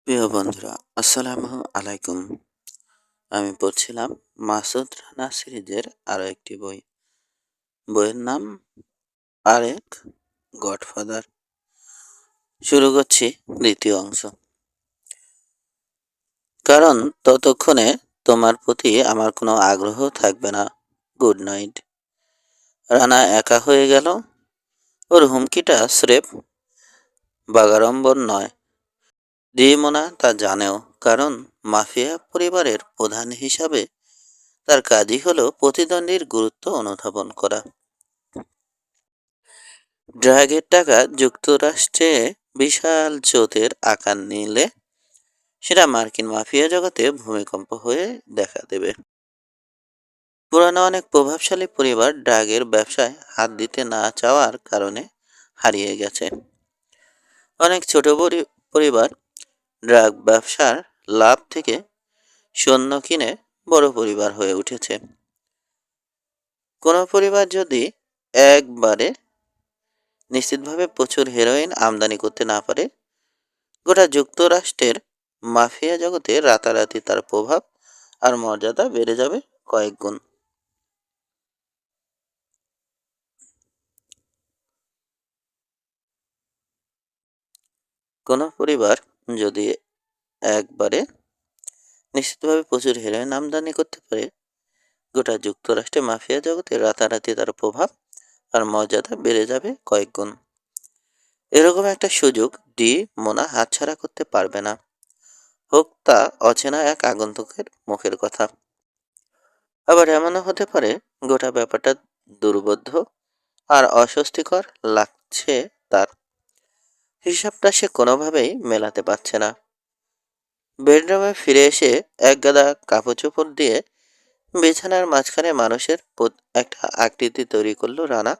প্রিয় বন্ধুরা, আসসালামু আলাইকুম। আমি পড়ছিলাম মাসুদ রানা সিরিজের আরো একটি বই। বইয়ের নাম আরেক গডফাদার। শুরু করছি দ্বিতীয় অংশ। কারণ ততক্ষণে তোমার প্রতি আমার কোনো আগ্রহ থাকবে না। Good night. রানা একা হয়ে গেল। ওর হুমকিটা স্রেফ বাগাড়ম্বর নয়, ডিমোনা তা জানেও। কারণ মাফিয়া পরিবারের প্রধান হিসাবে তার কাজই হলো প্রতিদ্বন্দ্বীর গুরুত্ব অনুধাবন করা। ড্রাগের টাকা যুক্তরাষ্ট্রে বিশাল জোটের আকার নিলে সেটা মার্কিন মাফিয়া জগতে ভূমিকম্প হয়ে দেখা দেবে। পুরানো অনেক প্রভাবশালী পরিবার ড্রাগের ব্যবসায় হাত দিতে না চাওয়ার কারণে হারিয়ে গেছে। অনেক ছোট পরিবার ড্রাগ ব্যবসার লাভ থেকে সৈন্য কিনে বড় পরিবার হয়ে উঠেছে। কোনো পরিবার যদি একবারে নিশ্চিতভাবে প্রচুর হেরোইন আমদানি করতে না পারে, গোটা যুক্তরাষ্ট্রের মাফিয়া জগতে রাতারাতি তার প্রভাব আর মর্যাদা বেড়ে যাবে কয়েক গুণ। কোনো পরিবার যদি একবারে নিশ্চিতভাবে প্রচুর হেরোইন আমদানি করতে পারে, গোটা যুক্তরাষ্ট্রের মাফিয়া জগতে রাতারাতি তার প্রভাব আর মর্যাদা বেড়ে যাবে কয়েক গুণ। এরকম একটা সুযোগ ডি মোনা হাতছাড়া করতে পারবে না, হোক তা অচেনা এক আগন্তুকের মুখের কথা। আবার এমনও হতে পারে গোটা ব্যাপারটা দুর্বোধ্য আর অস্বস্তিকর লাগছে তার। হিসাবটা সে কোনোভাবেই মেলাতে পারছে না। বেডরুমে ফিরে এসে একগাদা কাপড় চোপড় দিয়ে বিছানার মাঝখানে মানুষের একটা আকৃতি তৈরি করলো রানা,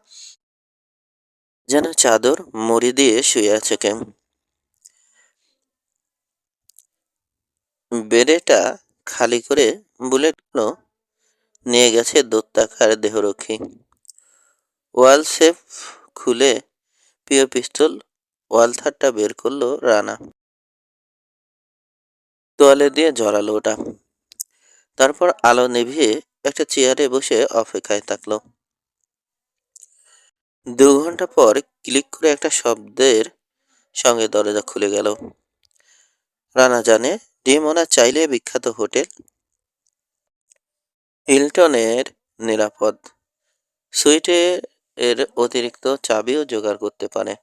যেন চাদর মুড়ি দিয়ে শুয়ে আছে কেউ। বেডেটা খালি করে বুলেটগুলো নিয়ে গেছে দৈত্যাকার দেহরক্ষী। ওয়াল সেফ খুলে প্রিয় পিস্তল ওয়ালথারটা বের করলো রানা। তোয়ালে দিয়ে জড়ালো ওটা। তারপর আলো নিভিয়ে একটা চেয়ারে বসে অপেক্ষায় থাকলো। 2 ঘন্টা পর ক্লিক করে একটা শব্দের সঙ্গে দরজা খুলে গেল। রানা জানে ডিমোনা চাইলে বিখ্যাত হোটেল হিলটনের নিরাপদ সুইটে এর অতিরিক্ত চাবিও জোগাড় করতে পারে।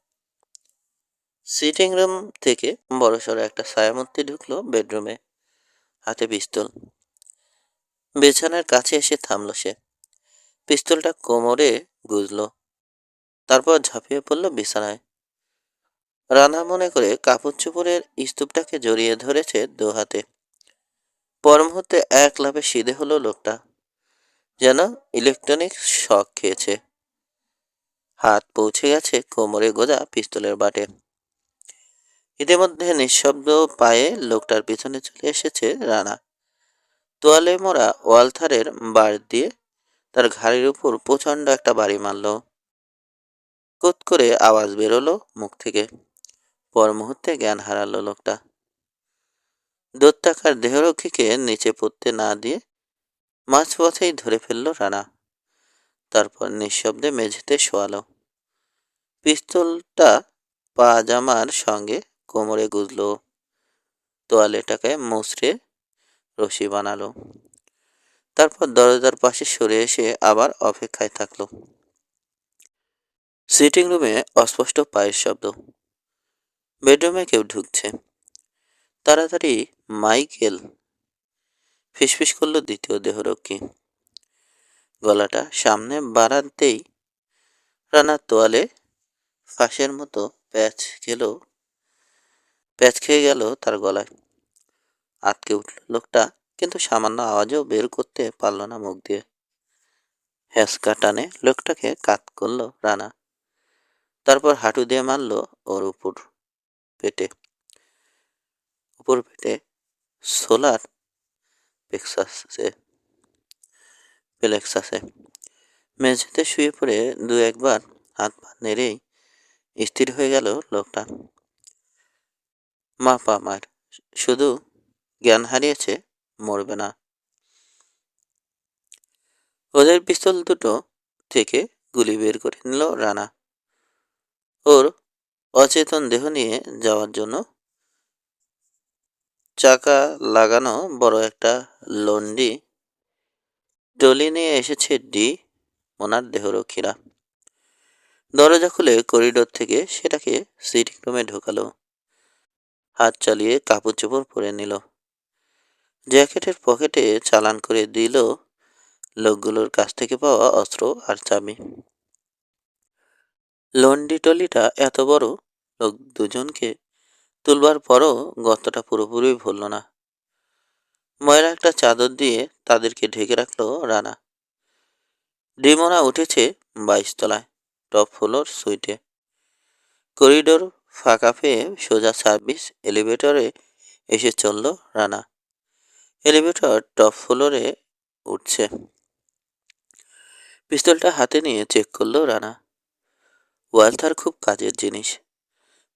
সিটিং রুম থেকে বড়সড় একটা ছায়ামূর্তি ঢুকলো বেডরুমে, হাতে পিস্তল। বিছানার কাছে এসে থামলো সে। পিস্তলটা কোমরে গুজলো, তারপর ঝাঁপিয়ে পড়লো বিছানায়। রানা মনে করে কাপড় চোপড়ের স্তূপটাকে জড়িয়ে ধরেছে 2 হাতে। পর মুহূর্তে এক লাফে সিধে হলো লোকটা, যেন ইলেকট্রনিক শক খেয়েছে। হাত পৌঁছে গেছে কোমরে গোজা পিস্তলের বাটে। ইতিমধ্যে নিঃশব্দ পায়ে লোকটার পিছনে চলে এসেছে রানা। তোয়ালে মোড়া ওয়ালথারের বার দিয়ে তার ঘাড়ির উপর প্রচন্ড একটা বাড়ি মারল। কুত করে আওয়াজ বেরোলো মুখ থেকে। পর মুহূর্তে জ্ঞান হারালো লোকটা। দৈত্যাকার দেহরক্ষীকে নিচে পড়তে না দিয়ে মাঝপথেই ধরে ফেলল রানা। তারপর নিঃশব্দে মেঝেতে শোয়ালো। পিস্তলটা পাজামার সঙ্গে কোমরে গুজলো। তোয়ালেটাকে মুচড়ে রশি বানালো। তারপর দরজার পাশে সরে এসে আবার অপেক্ষায় থাকলো। সিটিং রুমে অস্পষ্ট পায়ের শব্দ। বেডরুমে কেউ ঢুকছে। তাড়াতাড়ি মাইকেল, ফিসফিস করলো দ্বিতীয় দেহরক্ষী। গলাটা সামনে বাড়াতেই রানার তোয়ালে ফাঁসের মতো প্যাচ খেয়ে গেল তার গলায়। আটকে উঠল লোকটা, কিন্তু সামান্য আওয়াজও বের করতে পারল না মুখ দিয়ে। হ্যাঁচকা টানে লোকটাকে কাত করলো রানা। তারপর হাঁটু দিয়ে মারল ওর পেটে উপর পেটে সোলার প্লেক্সাসে। মেঝেতে শুয়ে পড়ে 2-1 বার হাত পা নেড়েই স্থির হয়ে গেল লোকটা। মা পা মার শুধু জ্ঞান হারিয়েছে, মরবে না। ওদের পিস্তল দুটো থেকে গুলি বের করে নিল রানা। ওর অচেতন দেহ নিয়ে যাওয়ার জন্য চাকা লাগানো বড় একটা লন্ডি টলি নিয়ে এসেছে মোনার দেহরক্ষীরা। দরজা খুলে করিডোর থেকে সেটাকে সিটিং রুমে ঢোকালো। হাত চালিয়ে কাপড় চোপড় পরে নিল। জ্যাকেটের পকেটে চালান করে দিল লোকগুলোর কাছ থেকে পাওয়া অস্ত্র আর চাবি। লন্ডি টলিটা এত বড়, লোক দুজনকে তুলবার পরও গর্তটা পুরোপুরি ভরল না। ময়লা একটা চাদর দিয়ে তাদেরকে ঢেকে রাখলো রানা। ডিমোনা উঠেছে 22 তলায়, টপ ফ্লোর সুইটে। করিডোর ফাঁকা পেয়ে সোজা সার্ভিস এলিভেটরে এসে চলল রানা। এলিভেটর টপ ফ্লোরে উঠছে। পিস্তলটা হাতে নিয়ে চেক করলো রানা। ওয়ালথার খুব কাজের জিনিস।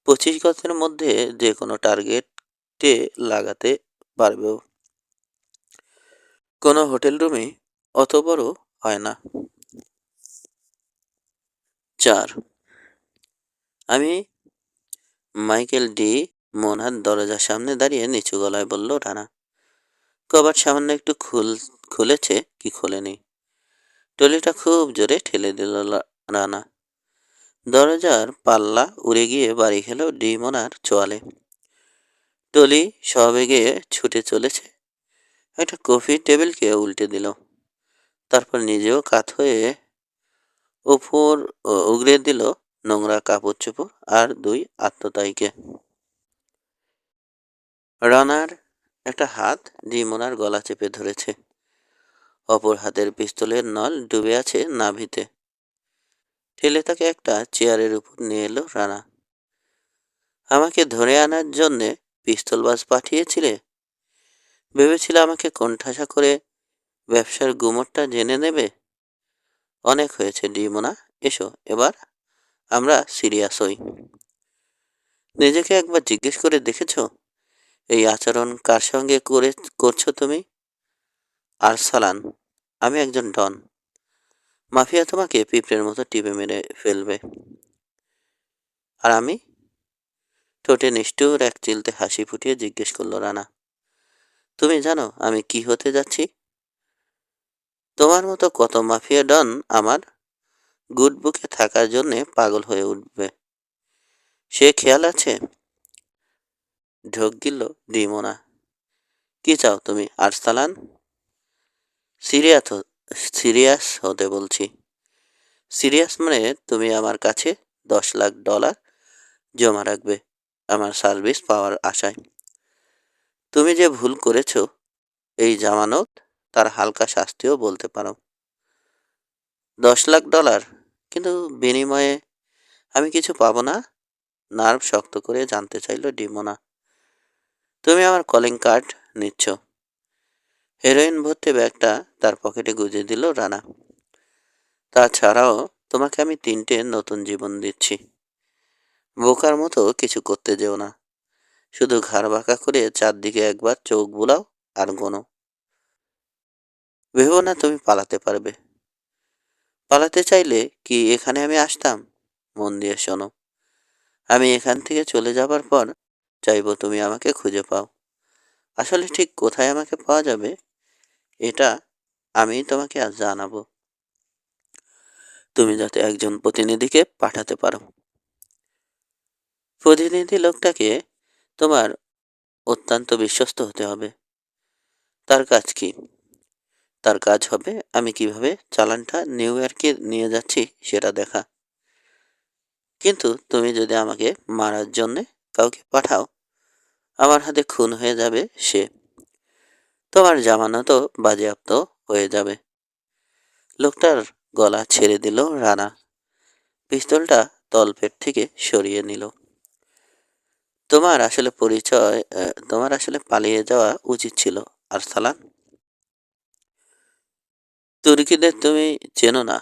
25 গজের মধ্যে যে কোনো টার্গেটে লাগাতে পারবেও। কোনো হোটেল রুমে অত বড় হয় না। 4 আমি মাইকেল ডি মোনার দরজার সামনে দাঁড়িয়ে নিচু গলায় বলল রানা। কবাট সামান্য একটু খুলেছে কি খোলেনি। টলিটা খুব জোরে ঠেলে দিল রানা। দরজার পাল্লা উড়ে গিয়ে বাড়ি খেল ডি মোনার চোয়ালে। টলি সবেগে ছুটে চলেছে, একটা কফি টেবিলকে উল্টে দিল। তারপর নিজেও কাত হয়ে উপর উগড়ে দিল নোংরা কাপড় চোপড় আর 2 আত্মতায়ীকে। রানার একটা হাত ডিমোনার গলা চেপে ধরেছে। অপর হাতের পিস্তলের নল ডুবে আছে নাভিতে। ঠেলে তাকে একটা চেয়ারের উপর নিয়ে এলো রানা। আমাকে ধরে আনার জন্যে পিস্তলবাজ পাঠিয়েছিলে? ভেবেছিলে আমাকে কোণঠাসা করে ব্যবসার গুমরটা জেনে নেবে? অনেক হয়েছে ডিমোনা, এসো এবার আমরা সিরিয়াস হই। নিজেকে একবার জিজ্ঞেস করে দেখেছো এই আচরণ কার সঙ্গে করছো তুমি? আরসালান, আমি একজন ডন। মাফিয়া তোমাকে পিঁপড়ের মতো টিপে মেরে ফেলবে। আর আমি? ঠোঁটে নিষ্ঠুর এক চিলতে হাসি ফুটিয়ে জিজ্ঞেস করল রানা। তুমি জানো আমি কি হতে যাচ্ছি? তোমার মতো কত মাফিয়া ডন আমার গুড বুকে থাকার জন্যে পাগল হয়ে উঠবে, সে খেয়াল আছে? ঢোক গিলল ডিমোনা। কি চাও তুমি আরসালান? সিরিয়াস সিরিয়াস হতে বলছি। সিরিয়াস মানে তুমি আমার কাছে $10 লাখ জমা রাখবে আমার সার্ভিস পাওয়ার আশায়। তুমি যে ভুল করেছো এই জামানত তার হালকা শাস্তিও বলতে পারো। $10 লাখ, কিন্তু বিনিময়ে আমি কিছু পাবো না? নার্ভ শক্ত করে জানতে চাইল ডিমোনা। তুমি আমার কলিং কার্ড নিচ্ছ? হেরোইন ভর্তি ব্যাগটা তার পকেটে গুজে দিল রানা। তাছাড়াও তোমাকে আমি 3টে নতুন জীবন দিচ্ছি। বোকার মতো কিছু করতে যেও না। শুধু ঘাড় বাঁকা করে চারদিকে একবার চোখ বুলাও আর গোনো। ভেবো না তুমি পালাতে পারবে। পালাতে চাইলে কি এখানে আমি আসতাম? মন দিয়ে শোনো। আমি এখান থেকে চলে যাবার পর চাইবো তুমি আমাকে খুঁজে পাও। আসলে ঠিক কোথায় আমাকে পাওয়া যাবে এটা আমি তোমাকে আজ জানাবো, তুমি যাতে একজন প্রতিনিধিকে পাঠাতে পারো। প্রতিনিধি লোকটাকে তোমার অত্যন্ত বিশ্বস্ত হতে হবে। তার কাজ কি? তার কাজ হবে আমি কিভাবে চালানটা নিউ ইয়র্কে নিয়ে যাচ্ছি সেটা দেখা। কিন্তু তুমি যদি আমাকে মারার জন্যে কাউকে পাঠাও, আমার হাতে খুন হয়ে যাবে সে। তোমার জামানতও বাজেয়াপ্ত হয়ে যাবে। লোকটার গলা ছেড়ে দিল রানা। পিস্তলটা তলপেট থেকে সরিয়ে নিল। তোমার আসলে পালিয়ে যাওয়া উচিত ছিল আরসালান। তুর্কিদের তুমি চেনো না।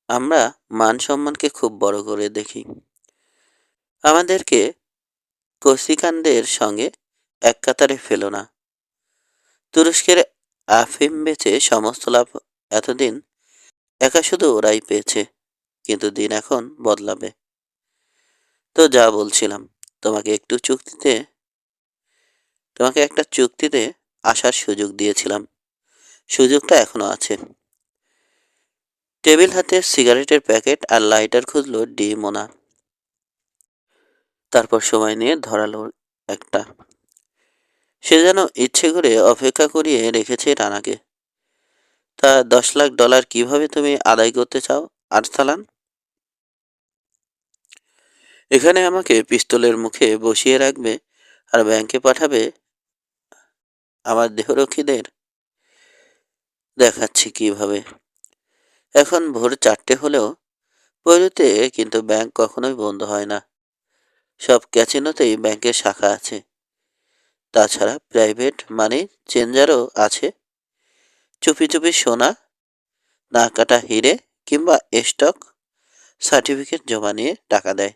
আমরা মান সম্মানকে খুব বড় করে দেখি। আমাদেরকে কৌশিকানদের সঙ্গে এক কাতারে ফেলো না। তুরস্কের আফিম বেচে সমস্ত লাভ এতদিন একা শুধু ওরাই পেয়েছে, কিন্তু দিন এখন বদলাবে। তো যা বলছিলাম, তোমাকে একটু চুক্তিতে তোমাকে একটা চুক্তিতে আসার সুযোগ দিয়েছিলাম, সুযোগটা এখনো আছে। টেবিল হাতে সিগারেটের প্যাকেট আর লাইটার খুঁজলো মোনা। তারপর সময় নিয়ে ধরালো একটা। সে যেন ইচ্ছে করে অপেক্ষা করিয়ে রেখেছে রানাকে। তা $10 লাখ কিভাবে তুমি আদায় করতে চাও আরসালান? এখানে আমাকে পিস্তলের মুখে বসিয়ে রাখবে আর ব্যাংকে পাঠাবে আমার দেহরক্ষীদের? দেখাচ্ছি কিভাবে। এখন ভোর 4টে হলেও পৈরুতে কিন্তু ব্যাংক কখনোই বন্ধ হয় না। সব ক্যাসিনোতেই ব্যাংকের শাখা আছে। তাছাড়া প্রাইভেট মানি চেঞ্জারও আছে। চুপি চুপি সোনা, না কাটা হিরে কিংবা স্টক সার্টিফিকেট জমা নিয়ে টাকা দেয়।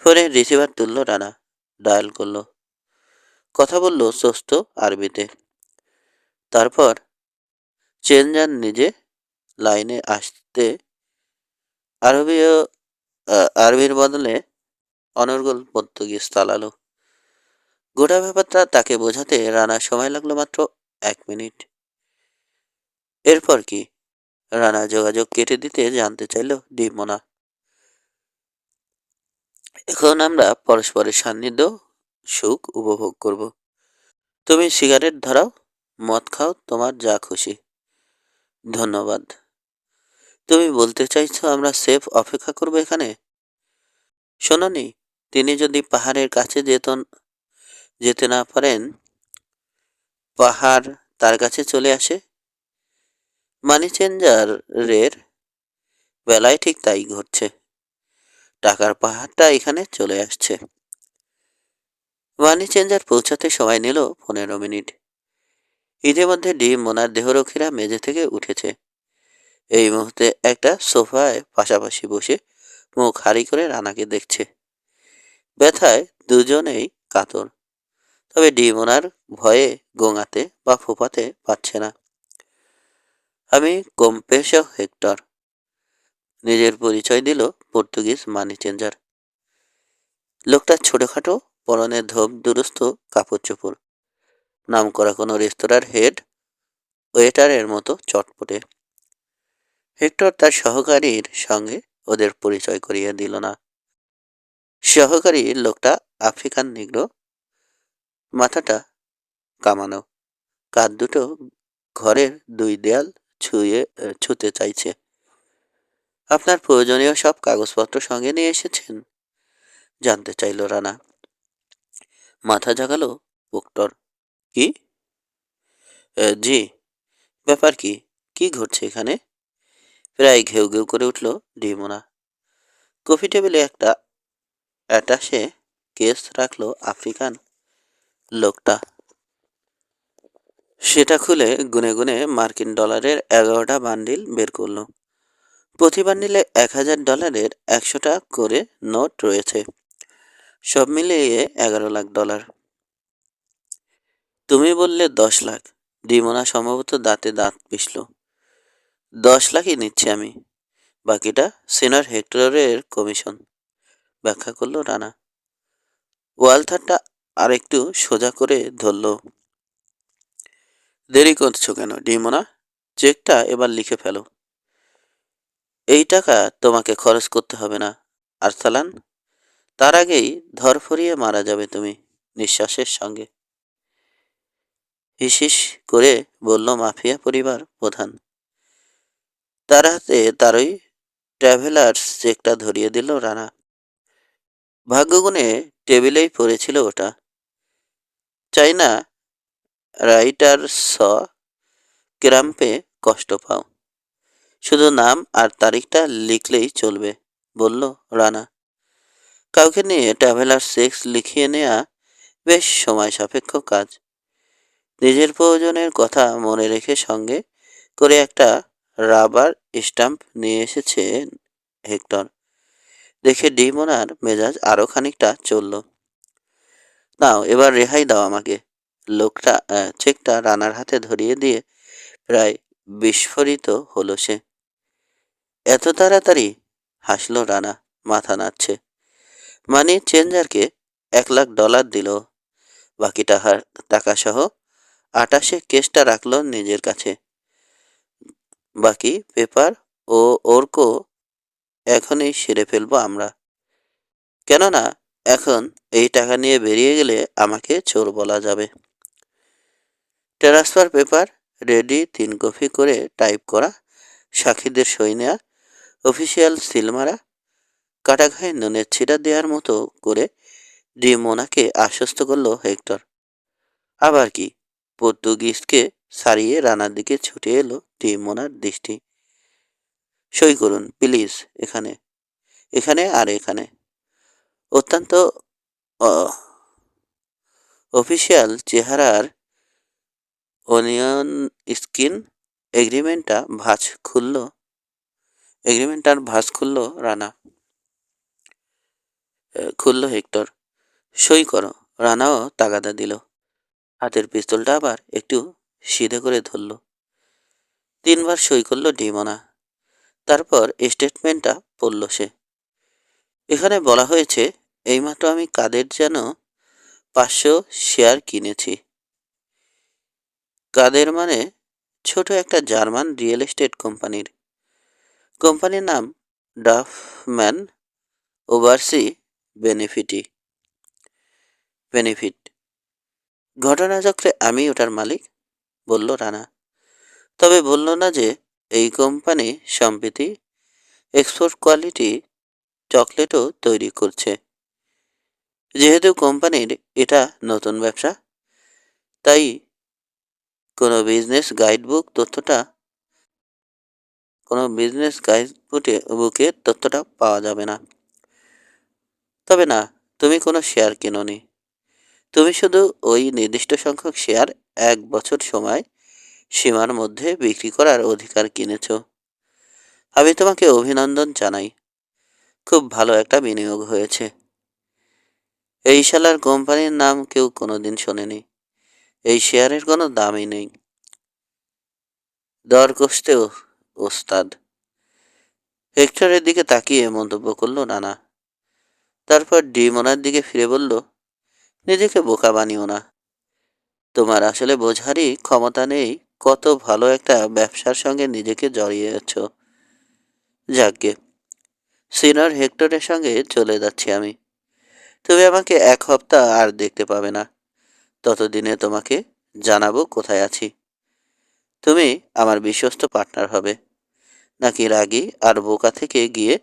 ফোনে রিসিভার তুলল রানা, ডায়াল করলো, কথা বলল স্বস্ত আরবিতে। তারপর চেঞ্জার নিজে লাইনে আসতে আরবীয় আরবির বদলে অনর্গল পর্তুগিজ তালালো। গোটা ব্যাপারটা তাকে বোঝাতে রানার সময় লাগলো মাত্র 1 মিনিট। এরপর কি? রানা যোগাযোগ কেটে দিতে জানতে চাইল ডিমোনা। এখন আমরা পরস্পরের সান্নিধ্য সুখ উপভোগ করব। তুমি সিগারেট ধরাও, মদ খাও, তোমার যা খুশি। ধন্যবাদ। তুমি বলতে চাইছো আমরা সেফ অপেক্ষা করবো এখানে? শোনোনি, তিনি যদি পাহাড়ের কাছে যেতে না পারেন, পাহাড় তার কাছে চলে আসে। মানি চেঞ্জারের বেলায় ঠিক তাই ঘটছে। টাকার পাহাড়টা এখানে চলে আসছে। মানি চেঞ্জার পৌঁছাতে সময় নিল 15 মিনিট। ইতিমধ্যে মোনার দেহরক্ষীরা মেঝে থেকে উঠেছে। এই মুহূর্তে একটা সোফায় পাশাপাশি বসে মুখ হারি করে রানাকে দেখছে। ব্যথায় দুজনেই কাতর, তবে মোনার ভয়ে গোঙাতে বা ফোপাতে পারছে না। আমি কম্পেশো হেক্টর, নিজের পরিচয় দিল পর্তুগিজ মানি চেঞ্জার। লোকটা ছোটখাটো, পরনে ধোপ দুরস্ত কাপড় চোপড়, নাম করা কোনো রেস্তোরাঁর হেড ওয়েটারের মতো চটপটে। হেক্টর তার সহকারীর সঙ্গে ওদের পরিচয় করিয়ে দিল না। সহকারী লোকটা আফ্রিকান নিগ্রো, মাথাটা কামানো, কাঁধ দুটো ঘরের 2 দেয়াল ছুঁতে চাইছে। আপনার প্রয়োজনীয় সব কাগজপত্র সঙ্গে নিয়ে এসেছেন? জানতে চাইল রানা। মাথা জাগালো হেক্টর। কি? জি। ব্যাপার কি? কি ঘটছে এখানে? প্রায় ঘেউ ঘেউ করে উঠল ডিমোনা। কফি টেবিলে একটা অ্যাটাশে কেস রাখলো আফ্রিকান লোকটা। সেটা খুলে গুনে গুনে মার্কিন ডলারের 11টা বান্ডিল বের করলো। প্রতি বান্ডিলে $1000 100টা করে নোট রয়েছে। সব মিলিয়ে $11 লাখ। তুমি বললে 10 লাখ। ডিমোনা সম্ভবত দাঁতে দাঁত পিষল। 10 লাখই নিচ্ছি আমি, বাকিটা সিনিয়র হেক্টরের কমিশন, ব্যাখ্যা করলো রানা। ওয়ালথারটা আরেকটু সোজা করে ধরল। দেরি করছো কেন ডিমোনা? চেকটা এবার লিখে ফেলো। এই টাকা তোমাকে খরচ করতে হবে না আরসালান। তার আগেই ধরফরিয়ে মারা যাবে তুমি নিঃশ্বাসের সঙ্গে। হিসিস করে বলল মাফিয়া পরিবার প্রধান। তার হাতে তারই ট্রাভেলার্স চেকটা ধরিয়ে দিল রানা। ভাগ্যগুণে টেবিলেই পড়েছিল ওটা। চাই না রাইটার স ক্রাম্পে কষ্ট পাও। শুধু নাম আর তারিখটা লিখলেই চলবে, বলল রানা। কাউকে নিয়ে ট্রাভেলার চেক লিখিয়ে নেওয়া বেশ সময় সাপেক্ষ কাজ। নিজের প্রয়োজনের কথা মনে রেখে সঙ্গে করে একটা রাবার স্টাম্প নিয়ে এসেছে হেক্টর। দেখে ডিমোনার মেজাজ আরো খানিকটা চলল। নাও এবার রেহাই দাও আমাকে। লোকটা চেকটা রানার হাতে ধরিয়ে দিয়ে প্রায় বিস্ফোরিত হলো সে। এত তাড়াতাড়ি? হাসলো রানা, মাথা নাড়ছে। মানি চেঞ্জারকে $1,00,000 দিল। বাকি টাকা সহ 28 কেসটা রাখলো নিজের কাছে। বাকি পেপার ও ওরকো এখনই সেরে ফেলবো আমরা। কেননা এখন এই টাকা নিয়ে বেরিয়ে গেলে আমাকে চোর বলা যাবে। ট্রান্সফার পেপার রেডি, 3 কপি করে টাইপ করা, সাক্ষীদের সই নেয়া, অফিসিয়াল সিল মারা। কাটা ঘায়ে নুনের ছিটা দেওয়ার মতো করে ডি মোনাকে আশ্বস্ত করলো হেক্টর। আবার কি? পর্তুগিজকে সারিয়ে রানার দিকে ছুটে এলো ডি মোনার দৃষ্টি। সই করুন প্লিজ, এখানে, এখানে আর এখানে। অত্যন্ত অফিসিয়াল চেহারার অনিয়ন স্কিন এগ্রিমেন্টটার ভাঁজ খুলল রানা। খুলল হেক্টর। সই করো। রানাও তাগাদা দিল। হাতের পিস্তলটা আবার একটু সিধে করে ধরল। 3 বার সই করল ডিমোনা। তারপর স্টেটমেন্টটা পড়ল সে। এখানে বলা হয়েছে, এইমাত্র আমি কাদের যেন 500 শেয়ার কিনেছি। কাদের মানে ছোট একটা জার্মান রিয়েল এস্টেট কোম্পানির নাম ডাফম্যান ওভারসি বেনিফিট। ঘটনাচক্রে আমি ওটার মালিক, বলল রানা। তবে বলল না যে এই কোম্পানি সম্প্রতি এক্সপোর্ট কোয়ালিটি চকলেটও তৈরি করছে। যেহেতু কোম্পানির এটা নতুন ব্যবসা, তাই কোনো বিজনেস বুকে তথ্যটা পাওয়া যাবে না। তবে না, তুমি কোনো শেয়ার কেননি। তুমি শুধু ওই নির্দিষ্ট সংখ্যক শেয়ার 1 বছর সময় সীমার মধ্যে বিক্রি করার অধিকার কিনেছ। আমি তোমাকে অভিনন্দন জানাই। খুব ভালো একটা বিনিয়োগ হয়েছে। এই শালার কোম্পানির নাম কেউ কোনোদিন শোনেনি। এই শেয়ারের কোনো দামই নেই। দর কষতে ওস্তাদ। হেক্টরের দিকে তাকিয়ে মন্তব্য করল নানা। তারপর ডিমোনার দিকে ফিরে বলল, নিজেকে বোকা বানিও না। তোমার আসলে বোঝারই ক্ষমতা নেই কত ভালো একটা ব্যবসার সঙ্গে নিজেকে জড়িয়েছ। যাকগে, সিনিয়র হেক্টরের সঙ্গে চলে যাচ্ছি আমি। তুমি আমাকে 1 সপ্তাহ আর দেখতে পাবে না। ততদিনে তোমাকে জানাবো কোথায় আছি। তুমি আমার বিশ্বস্ত পার্টনার হবে, নাকি রাগী আর বোকা থেকে গিয়ে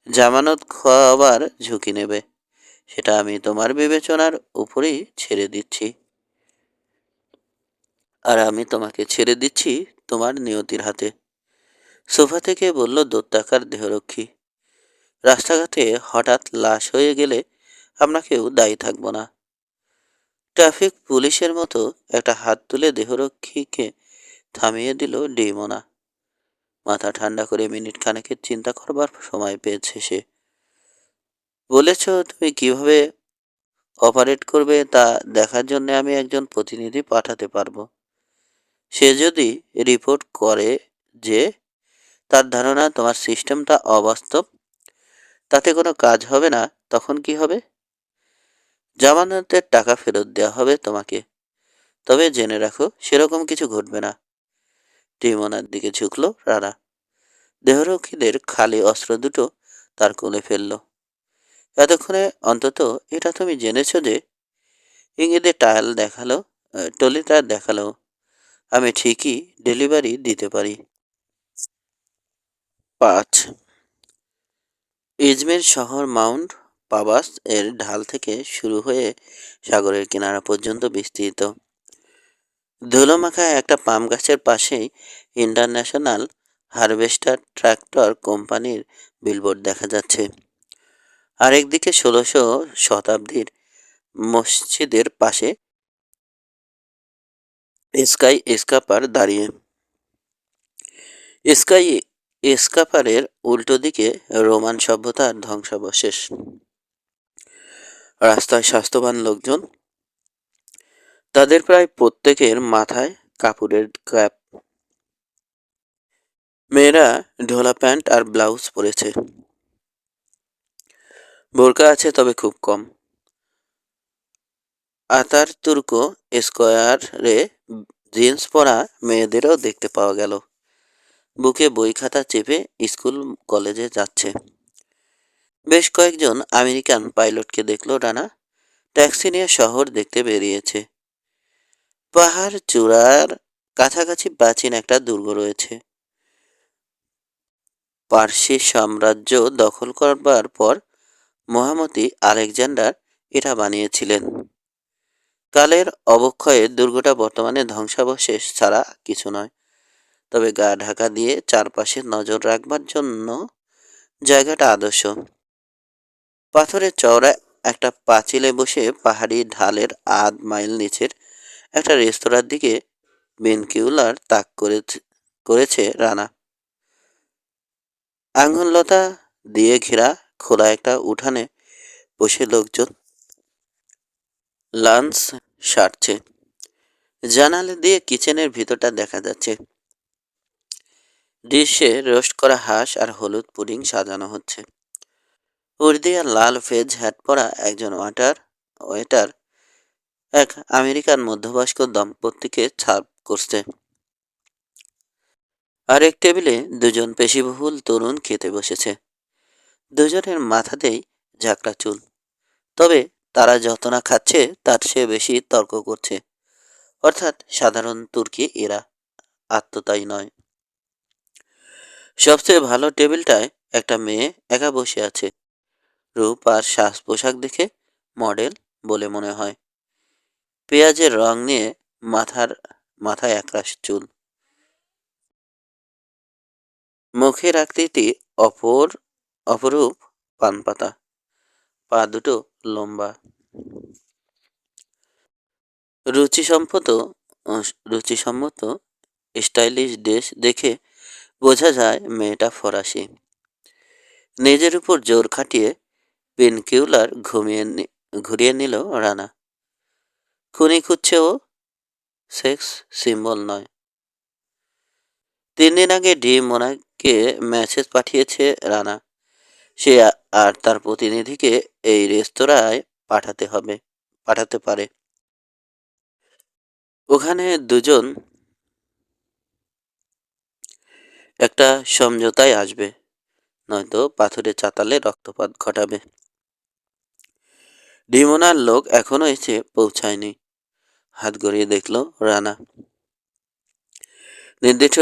জামানত খাওয়াবার ঝুঁকি নেবে, সেটা আমি তোমার বিবেচনার উপরেই ছেড়ে দিচ্ছি। আর আমি তোমাকে ছেড়ে দিচ্ছি তোমার নিয়তির হাতে। সোফা থেকে বলল দৈত্যাকার দেহরক্ষী। রাস্তাঘাটে হঠাৎ লাশ হয়ে গেলে আমরা কেউ দায়ী থাকব না। ট্রাফিক পুলিশের মতো একটা হাত তুলে দেহরক্ষীকে থামিয়ে দিল ডিমোনা। মাথা ঠান্ডা করে মিনিট খানেকের চিন্তা করবার সময় পেয়েছে সে। বলেছ তুমি কিভাবে অপারেট করবে তা দেখার জন্য আমি একজন প্রতিনিধি পাঠাতে পারবো। সে যদি রিপোর্ট করে যে তার ধারণা তোমার সিস্টেমটা অবাস্তব, তাতে কোনো কাজ হবে না, তখন কি হবে? জামানতের টাকা ফেরত দেওয়া হবে তোমাকে। তবে জেনে রাখো, সেরকম কিছু ঘটবে না। ডিমোনার দিকে ঝুঁকলো রানা। দেহরক্ষীদের খালি অস্ত্র দুটো তার কোলে ফেলল। এতক্ষণে অন্তত এটা তুমি জেনেছ যে ইংরেজি টলিটা দেখালো আমি ঠিকই ডেলিভারি দিতে পারি। 5 ইজমির শহর মাউন্ট পাবাস এর ঢাল থেকে শুরু হয়ে সাগরের কিনারা পর্যন্ত বিস্তৃত। ধুলোমাখা একটা পাম গাছের পাশেই ইন্টারন্যাশনাল হারভেস্টার ট্রাক্টর কোম্পানির বিলবোর্ড দেখা যাচ্ছে। আরেকদিকে 16শো শতাব্দীর মসজিদের পাশে স্কাই স্কাপার দাঁড়িয়ে। স্কাই স্কাপারের উল্টো দিকে রোমান সভ্যতার ধ্বংসাবশেষ। রাস্তায় স্বাস্থ্যবান লোকজন, তাদের প্রায় প্রত্যেকের মাথায় কাপড়ের ক্যাপ। মেয়েরা ঢোলা প্যান্ট আর ব্লাউজ পরেছে। বোরকা আছে তবে খুব কম। আতার তুর্কো স্কোয়ারে জিন্স পরা মেয়েদেরও দেখতে পাওয়া গেল। বুকে বই খাতা চেপে স্কুল কলেজে যাচ্ছে। বেশ কয়েকজন আমেরিকান পাইলটকে দেখল রানা। ট্যাক্সি নিয়ে শহর দেখতে বেরিয়েছে। পাহাড় চূড়ার কাছাকাছি প্রাচীন একটা দুর্গ রয়েছে। পার্সি সাম্রাজ্য দখল করবার পর মহামতি আলেকজান্ডার এটা বানিয়েছিলেন। কালের অবক্ষয়ে দুর্গটা বর্তমানে ধ্বংসাবশেষ ছাড়া কিছু নয়। তবে গা ঢাকা দিয়ে চারপাশে নজর রাখবার জন্য জায়গাটা আদর্শ। পাথরের চওড়া একটা পাঁচিলে বসে পাহাড়ি ঢালের আধ মাইল নিচের একটা রেস্তোরাঁর দিকে বেনকিউলার তাক করেছে রানা। আঙুললতা দিয়ে ঘেরা খোলা একটা উঠানে বসে লোকজন লাঞ্চ সারছে। জানালা দিয়ে কিচেনের ভিতরটা দেখা যাচ্ছে। ডিশে রোস্ট করা হাঁস আর হলুদ পুডিং সাজানো হচ্ছে। উর্দি আর লাল ফেজ হ্যাট পরা একজন ওয়েটার এক আমেরিকান মধ্যবয়স্ক দম্পতিকে সার্ভ করছে। আর এক টেবিলে দুজন পেশিবহুল তরুণ খেতে বসেছে। দুজনের মাথাতেই ঝাঁকড়া চুল। তবে তারা যত না খাচ্ছে তার চেয়ে বেশি তর্ক করছে। অর্থাৎ সাধারণ তুর্কি এরা, আত্মতাই নয়। সবচেয়ে ভালো টেবিলটায় একটা মেয়ে একা বসে আছে। রূপ আর সাজ পোশাক দেখে মডেল বলে মনে হয়। পেঁয়াজের রং নিয়ে মাথায় একরাশ চুল। মুখের আকৃতি অপরূপ পানপাতা। পা দুটো লম্বা। রুচিসম্মত রুচিসম্মত স্টাইলিশ ড্রেস দেখে বোঝা যায় মেয়েটা ফরাসি। নিজের উপর জোর খাটিয়ে পেনকিউলার ঘুরিয়ে নিল রানা। খুনি খুঁজছে ও, সেক্স সিম্বল নয়। 3 দিন আগে মোনাকে মেসেজ পাঠিয়েছে রানা। সে আর তার প্রতিনিধিকে এই রেস্তোরাঁয় পাঠাতে পারে। ওখানে দুজন একটা সমঝোতায় আসবে, নয়তো পাথরে চাতালে রক্তপাত ঘটাবে। ডিমোনার লোক এখনো এসে পৌঁছায়নি। হাত গড়িয়ে দেখল রানা। নির্দিষ্ট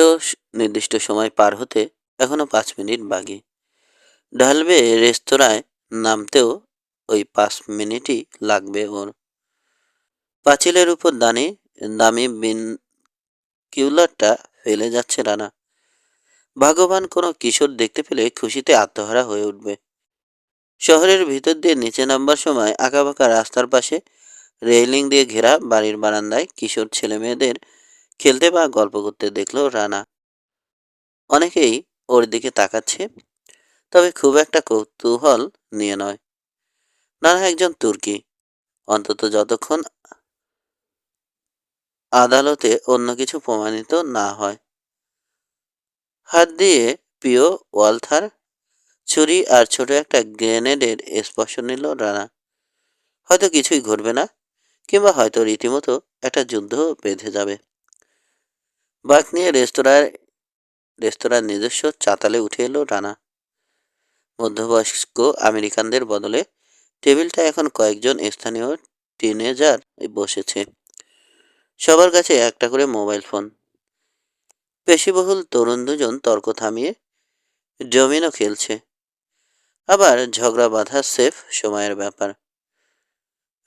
নির্দিষ্ট সময় পার হতে এখনো 5 মিনিট বাকি। ঢালবে রেস্তোরাঁয় নামতেও ওই 5 মিনিটই লাগবে ওর। পাঁচিলের উপর দামি কিউলারটা ফেলে যাচ্ছে রানা। ভাগ্যবান কোনো কিশোর দেখতে পেলে খুশিতে আত্মহারা হয়ে উঠবে। শহরের ভিতর দিয়ে নিচে নামবার সময় আঁকাবাঁকা রাস্তার পাশে রেলিং দিয়ে ঘেরা বাড়ির বারান্দায় কিশোর ছেলে মেয়েদের খেলতে বা গল্প করতে দেখলো রানা। অনেকেই ওর দিকে তাকাচ্ছে, তবে খুব একটা কৌতূহল নিয়ে নয়। নানা একজন তুর্কি, অন্তত যতক্ষণ আদালতে অন্য কিছু প্রমাণিত না হয়। হাত দিয়ে প্রিয় ওয়ালথার ছুরি আর ছোট একটা গ্রেনেডের স্পর্শ নিল রানা। হয়তো কিছুই ঘটবে না, কিংবা হয়তো রীতিমতো একটা যুদ্ধ বেঁধে যাবে। বাঁক নিয়ে রেস্তোরাঁর নিজস্ব চাতালে উঠে এলো রানা। মধ্যবয়স্ক আমেরিকানদের বদলে টেবিলটা এখন কয়েকজন স্থানীয় টিনেজার বসেছে। সবার কাছে একটা করে মোবাইল ফোন। পেশিবহুল তরুণ দুজন তর্ক থামিয়ে ডমিনো খেলছে। আবার ঝগড়া বাঁধা সেফ সময়ের ব্যাপার।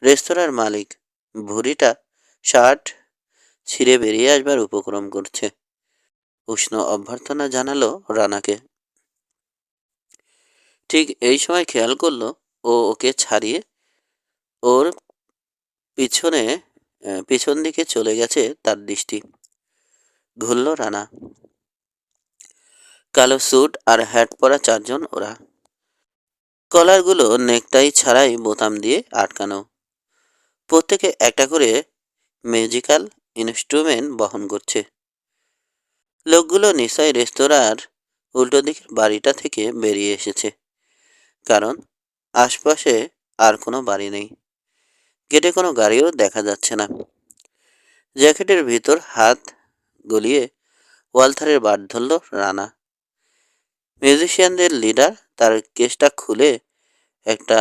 রেস্তোরাঁর মালিক ভুঁড়িটা শার্ট ছিঁড়ে বেরিয়ে আসবার উপক্রম করছে। উষ্ণ অভ্যর্থনা জানালো রানাকে। ঠিক এই সময় খেয়াল করলো ওকে ছাড়িয়ে ওর পিছন দিকে চলে গেছে তার দৃষ্টি। ঘুরল রানা। কালো স্যুট আর হ্যাট পরা 4 জন ওরা। কলারগুলো নেকটাই ছাড়াই বোতাম দিয়ে আটকানো। প্রত্যেকে একটা করে মিউজিক্যাল ইনস্ট্রুমেন্ট বহন করছে। লোকগুলো নিশ্চয়ই রেস্তোরাঁর উল্টো দিকের বাড়িটা থেকে বেরিয়ে এসেছে, কারণ আশপাশে আর কোনো বাড়ি নেই। গেটে কোনো গাড়িও দেখা যাচ্ছে না। জ্যাকেটের ভিতর হাত গলিয়ে ওয়ালথারের বাট ধরল রানা। মিউজিশিয়ানদের লিডার তার কেসটা খুলে একটা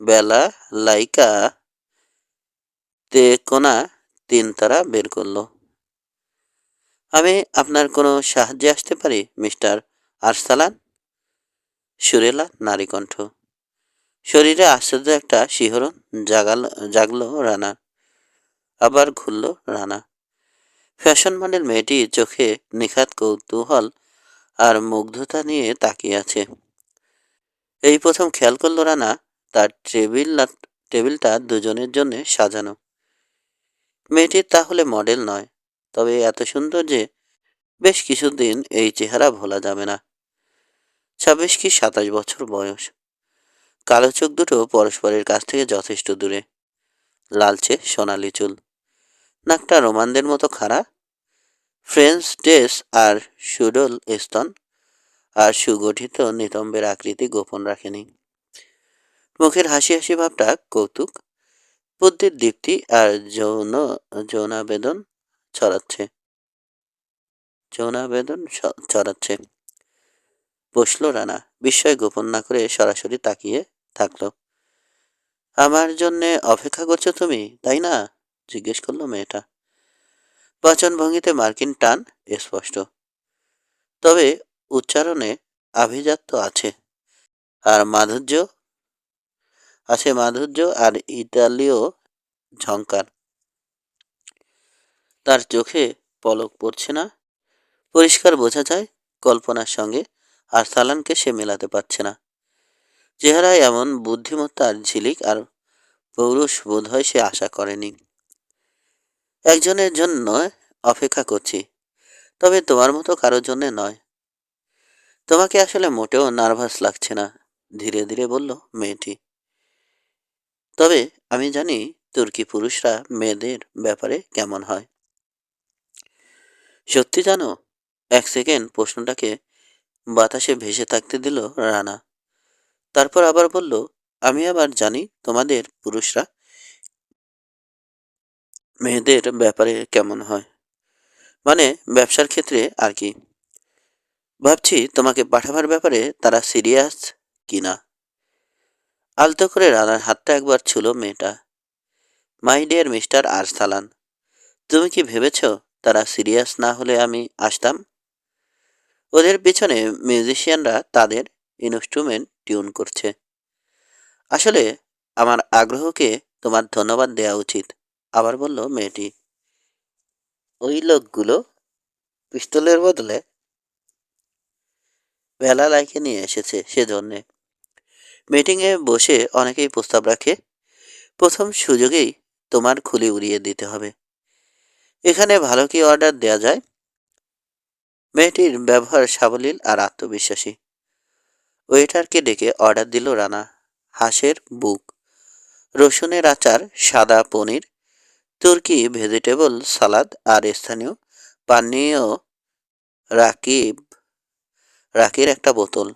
বেলা লাইকা কোনা তিন তারা বের করলো। আমি আপনার কোনো সাহায্যে আসতে পারি, মিস্টার আরসালান? সুরেলা নারী কণ্ঠ। শরীরে আশ্চর্য একটা শিহরণ জাগলো রানা। আবার ঘুরল রানা। ফ্যাশন মডেল মেয়েটি চোখে নিখাত কৌতূহল আর মুগ্ধতা নিয়ে তাকিয়ে আছে। এই প্রথম খেয়াল করল রানা তার টেবিলটা দুজনের জন্য সাজানো। মেয়েটি তাহলে মডেল নয়, তবে এত সুন্দর যে বেশ কিছুদিন এই চেহারা ভোলা যাবে না। 26 কি 27 বছর বয়স। কালো চোখ দুটো পরস্পরের কাছ থেকে যথেষ্ট দূরে। লালচে সোনালি চুল। নাকটা রোমানদের মতো খাড়া। ফ্রেঞ্চ ড্রেস আর সুডল স্তন আর সুগঠিত নিতম্বের আকৃতি গোপন রাখেনি। মুখের হাসি হাসি ভাবটা কৌতুক, বুদ্ধির দীপ্তি আর যৌনাবেদন ছড়াচ্ছে। ছড়াচ্ছে। বসলো রানা, বিস্ময় গোপন না করে সরাসরি তাকিয়ে থাকলো। আমার জন্যে অপেক্ষা করছো তুমি, তাই না? জিজ্ঞেস করলো মেয়েটা। বচনভঙ্গিতে মার্কিন টান স্পষ্ট, তবে উচ্চারণে আভিজাত্য আছে। আর মাধুর্য আর ইতালীয় ঝংকার। তার চোখে পলক পড়ছে না। পরিষ্কার বোঝা যায় কল্পনার সঙ্গে আর সালানকে সে মেলাতে পারছে না। চেহারায় এমন বুদ্ধিমত্তার ঝিলিক আর পৌরুষ বোধ হয় সে আশা করেনি। একজনের জন্য অপেক্ষা করছি, তবে তোমার মতো কারোর জন্য নয়। তোমাকে আসলে মোটেও নার্ভাস লাগছে না, ধীরে ধীরে বলল মেয়েটি। তবে আমি জানি তুর্কি পুরুষরা মেয়েদের ব্যাপারে কেমন হয়। সত্যি জানো? এক সেকেন্ড প্রশ্নটাকে বাতাসে ভেসে থাকতে দিল রানা। তারপর আবার বলল, আমি আবার জানি তোমাদের পুরুষরা মেয়েদের ব্যাপারে কেমন হয়, মানে ব্যবসার ক্ষেত্রে আর কি। ভাবছি তোমাকে পাঠাবার ব্যাপারে তারা সিরিয়াস কিনা। আলতো করে রানার হাতটা একবার ছুলো মেয়েটা। মাই ডিয়ার মিস্টার আরসালান, তুমি কি ভেবেছ তারা সিরিয়াস না হলে আমি আসতাম? ওদের পিছনে মিউজিশিয়ানরা তাদের ইনস্ট্রুমেন্ট টিউন করছে। আসলে আমার আগ্রহকে তোমার ধন্যবাদ দেওয়া উচিত, আবার বলল মেয়েটি। ওই লোকগুলো পিস্তলের বদলে ভেলা লাইকে নিয়ে এসেছে সেজন্যে। মিটিংয়ে বসে অনেকেই প্রস্তাব রাখে, প্রথম সুযোগেই তোমার খুলি উড়িয়ে দিতে হবে। এখানে ভালো কি অর্ডার দেয়া যায়? মেয়েটির ব্যবহার সাবলীল আর আত্মবিশ্বাসী। ওয়েটারকে ডেকে অর্ডার দিল রানা। হাঁসের বুক, রসুনের আচার, সাদা পনির, তুর্কি ভেজিটেবল সালাদ আর স্থানীয় পানীয় রাকিব রাকির একটা বোতল।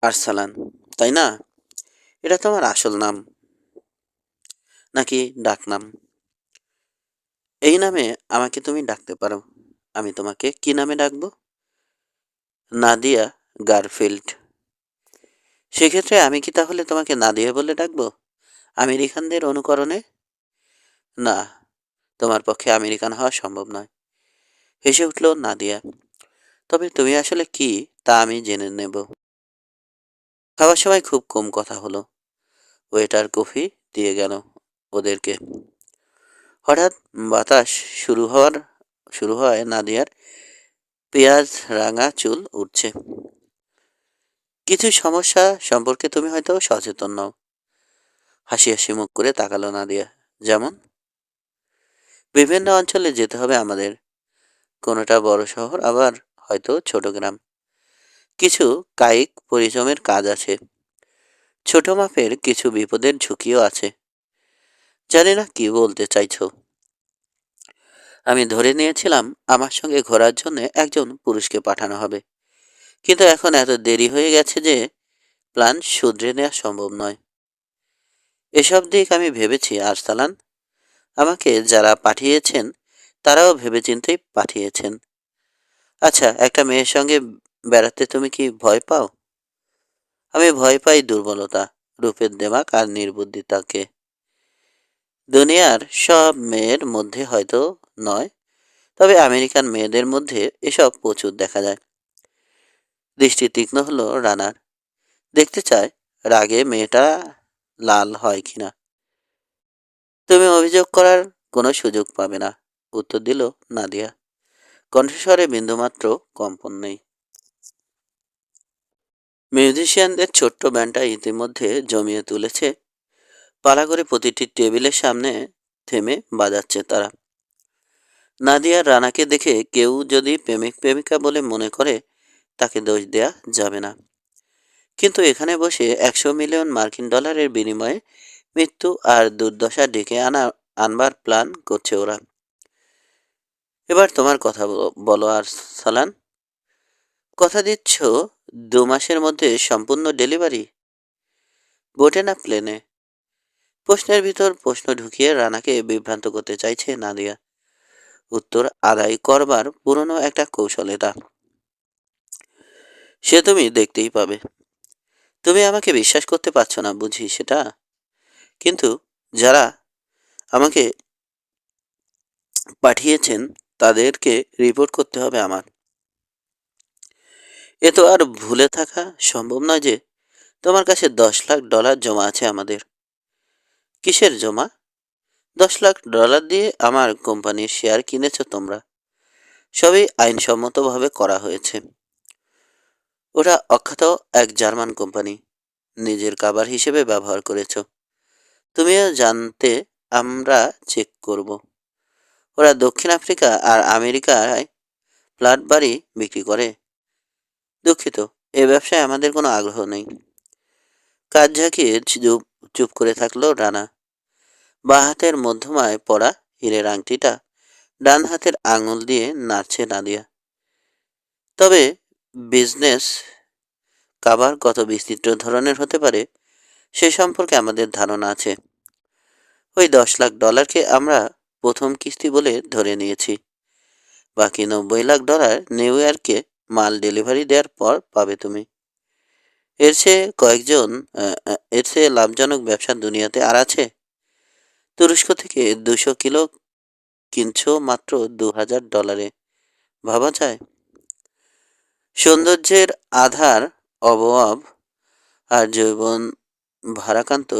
আরসালান, তাই না? এটা তোমার আসল নাম নাকি ডাকনাম? এই নামে আমাকে তুমি ডাকতে পারো। আমি তোমাকে কি নামে ডাকবো? নাদিয়া গারফিল্ড। সেক্ষেত্রে আমি কি তাহলে তোমাকে নাদিয়া বলে ডাকবো, আমেরিকানদের অনুকরণে? না, তোমার পক্ষে আমেরিকান হওয়া সম্ভব নয়। হেসে উঠল নাদিয়া। তবে তুমি আসলে কি তা আমি জেনে নেব। খাওয়ার সময় খুব কম কথা হলো। ওয়েটার কফি দিয়ে গেল ওদেরকে। হঠাৎ বাতাস শুরু হওয়ায় নাদিয়ার পেঁয়াজ রাঙা চুল উঠছে। কিছু সমস্যা সম্পর্কে তুমি হয়তো সচেতন নও। হাসি হাসি মুখ করে তাকালো নাদিয়া। যেমন? বিভিন্ন অঞ্চলে যেতে হবে আমাদের, কোনোটা বড় শহর, আবার হয়তো ছোট গ্রাম। কিছু কায়িক পরিশ্রমের কাজ আছে। ছোট মাপের কিছু বিপদের ঝুঁকিও আছে। জানি না কি বলতে চাইছো। আমি ধরে নিয়েছিলাম আমার সঙ্গে ঘোরার জন্য একজন পুরুষকে পাঠানো হবে, কিন্তু এখন এত দেরি হয়ে গেছে যে প্ল্যান শুধরে নেওয়া সম্ভব নয়। এসব দিক আমি ভেবেছি আরসালান। আমাকে যারা পাঠিয়েছেন তারাও ভেবেচিন্তেই পাঠিয়েছেন। আচ্ছা, একটা মেয়ের সঙ্গে বেড়াতে তুমি কি ভয় পাও? আমি ভয় পাই দুর্বলতা, রূপের দেমাক আর নির্বুদ্ধিতাকে। দুনিয়ার সব মেয়ের মধ্যে হয়তো নয়, তবে আমেরিকান মেয়েদের মধ্যে এসব প্রচুর দেখা যায়। দৃষ্টি তীক্ষ্ণ হলো রানার। দেখতে চায় রাগে মেয়েটা লাল হয় কিনা। তুমি অভিযোগ করার কোনো সুযোগ পাবে না, উত্তর দিল নাদিয়া। কণ্ঠস্বরে বিন্দুমাত্র কম্পন নেই। মিউজিশিয়ানদের ছোট্ট ব্যান্ডটা ইতিমধ্যে জমিয়ে তুলেছে। পালা করে প্রতিটি টেবিলের সামনে থেমে বাজাচ্ছে তারা। নাদিয়া রানাকে দেখে কেউ যদি প্রেমিক প্রেমিকা বলে মনে করে তাকে দোষ দেয়া যাবে না, কিন্তু এখানে বসে 100 মিলিয়ন মার্কিন ডলারের বিনিময়ে মৃত্যু আর দুর্দশা ডেকে আনবার প্ল্যান করছে ওরা। এবার তোমার কথা বলো আর সালান। কথা দিচ্ছ 2 মাসের মধ্যে সম্পূর্ণ ডেলিভারি? বোটে না প্লেনে? প্রশ্নের ভিতর প্রশ্ন ঢুকিয়ে রানাকে বিভ্রান্ত করতে চাইছে নাদিয়া। উত্তর আদায় করবার পুরনো একটা কৌশল এটা। সে তুমি দেখতেই পাবে। তুমি আমাকে বিশ্বাস করতে পারছো না বুঝি সেটা, কিন্তু যারা আমাকে পাঠিয়েছেন তাদেরকে রিপোর্ট করতে হবে আমার। এ তো আর ভুলে থাকা সম্ভব নয় যে তোমার কাছে 10 লাখ ডলার জমা আছে আমাদের। কিসের জমা? 10 লাখ ডলার দিয়ে আমার কোম্পানির শেয়ার কিনেছো তোমরা। সবই আইনসম্মতভাবে করা হয়েছে। ওটা অখ্যাত এক জার্মান কোম্পানি, নিজের কাবার হিসেবে ব্যবহার করেছ। তুমিও জানতে। আমরা চেক করব। ওরা দক্ষিণ আফ্রিকা আর আমেরিকায় ফ্ল্যাট বাড়ি বিক্রি করে। দুঃখিত, এ ব্যবসায় আমাদের কোনো আগ্রহ নেই। কাজ ঝাঁকিয়ে চুপ চুপ করে থাকলো রানা। বাঁ হাতের মধ্যমায় পড়া হীরের আংটিটা ডান হাতের আঙুল দিয়ে নাড়ছে নাদিয়া। তবে বিজনেস কাভার কত বিচিত্র ধরনের হতে পারে সে সম্পর্কে আমাদের ধারণা আছে। ওই 10 লাখ ডলারকে আমরা প্রথম কিস্তি বলে ধরে নিয়েছি। বাকি 90 লাখ ডলার নিউ ইয়র্কে মাল ডেলিভারি দেওয়ার পর পাবে তুমি। এর চেয়ে লাভজনক ব্যবসা দুনিয়াতে আর আছে? তুরস্ক থেকে 200 কিলো কিনছো মাত্র 2000 ডলারে, ভাবা যায়? সৌন্দর্যের আধার অবয়ব আর যৌবন ভারাক্রান্ত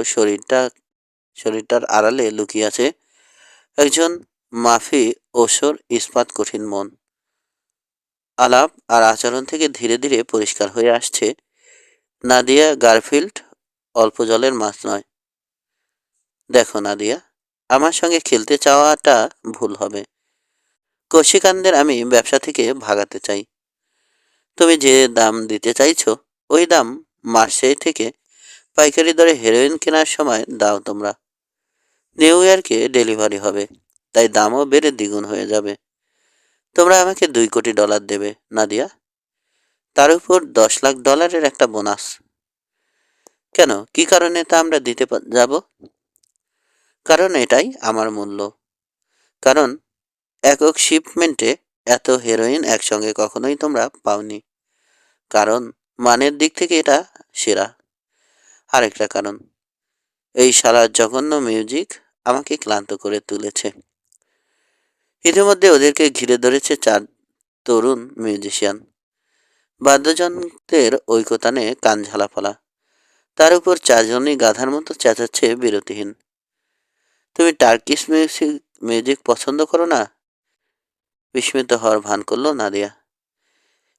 শরীরটার আড়ালে লুকিয়ে আছে একজন মাফি ওসর ইস্পাত কঠিন মন। আলাপ আর আচরণ থেকে ধীরে ধীরে পরিষ্কার হয়ে আসছে নাদিয়া গারফিল্ড অল্প জলের মাছ নয়। দেখো নাদিয়া, আমার সঙ্গে খেলতে চাওয়াটা ভুল হবে। কৌশিকানদের আমি ব্যবসা থেকে ভাগাতে চাই। তুমি যে দাম দিতে চাইছো ওই দাম মার্সেই থেকে পাইকারি দরে হেরোইন কেনার সময় দাও তোমরা। নিউ ইয়র্কে ডেলিভারি হবে, তাই দামও বেড়ে দ্বিগুণ হয়ে যাবে। তোমরা আমাকে 2 কোটি ডলার দেবে নাদিয়া, তার উপর 10 লাখ ডলারের একটা বোনাস। কেন, কি কারণে তা আমরা দিতে যাব? কারণ এটাই আমার মূল্য। কারণ একক শিপমেন্টে এত হেরোইন একসঙ্গে কখনোই তোমরা পাওনি। কারণ মানের দিক থেকে এটা সেরা। আরেকটা কারণ, এই সারা জঘন্য মিউজিক আমাকে ক্লান্ত করে তুলেছে। ইতিমধ্যে ওদেরকে ঘিরে ধরেছে 4 তরুণ মিউজিশিয়ান। বাদ্যযন্ত্রের ঐকতানে কান ঝালাপালা। তার উপর 4জনই গাধার মতো চেঁচাচ্ছে বিরতিহীন। তুমি টার্কিশ মিউজিক পছন্দ করো না? বিস্মিত হওয়ার ভান করলো নাদিয়া।